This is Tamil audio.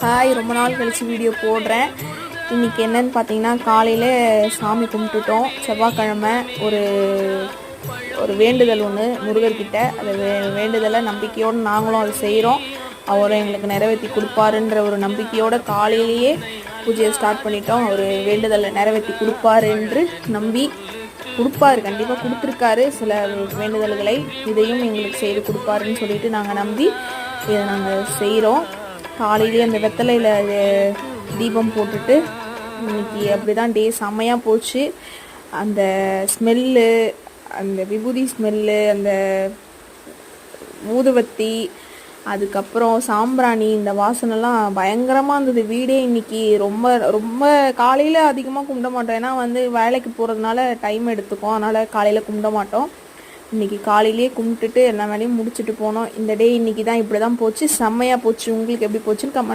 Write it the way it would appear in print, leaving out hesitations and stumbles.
ஹாய், ரொம்ப நாள் கழித்து வீடியோ போடுறேன். இன்றைக்கி என்னென்னு பார்த்தீங்கன்னா, காலையில் சாமி கும்பிட்டுட்டோம். செவ்வாய்க்கிழமை ஒரு ஒரு வேண்டுதல் ஒன்று முருகர்கிட்ட. அந்த வேண்டுதலை நம்பிக்கையோடு நாங்களும் அதை செய்கிறோம். அவரை எங்களுக்கு நிறைவேற்றி கொடுப்பாருன்ற ஒரு நம்பிக்கையோடு காலையிலேயே பூஜையை ஸ்டார்ட் பண்ணிட்டோம். அவர் வேண்டுதலை நிறைவேற்றி கொடுப்பாரு என்று நம்பி கொடுப்பாரு, கண்டிப்பாக கொடுத்துருக்காரு சில வேண்டுதல்களை. இதையும் எங்களுக்கு செய்து கொடுப்பாருன்னு சொல்லிட்டு நாங்கள் நம்பி இதை நாங்கள் செய்கிறோம். காலையிலேயே அந்த வெத்தலையில் தீபம் போட்டுட்டு இன்னைக்கு அப்படி தான் டே செம்மையாக போச்சு. அந்த ஸ்மெல்லு, அந்த விபூதி ஸ்மெல்லு, அந்த ஊதுவத்தி, அதுக்கப்புறம் சாம்பிராணி, இந்த வாசனைலாம் பயங்கரமாக இருந்தது. வீடே இன்றைக்கி ரொம்ப ரொம்ப காலையில் அதிகமாக கும்பிட மாட்டோம். ஏன்னா வேலைக்கு போகிறதுனால டைம் எடுத்துக்கும். அதனால் காலையில் கும்பிட மாட்டோம். இன்றைக்கி காலையிலேயே கும்பிட்டுட்டு எல்லா வேலையும் முடிச்சுட்டு போனோம். இந்த டே இன்றைக்கி தான் இப்படி தான் போச்சு. செம்மையாக போச்சு. உங்களுக்கு எப்படி போச்சுன்னு கமெண்ட்ல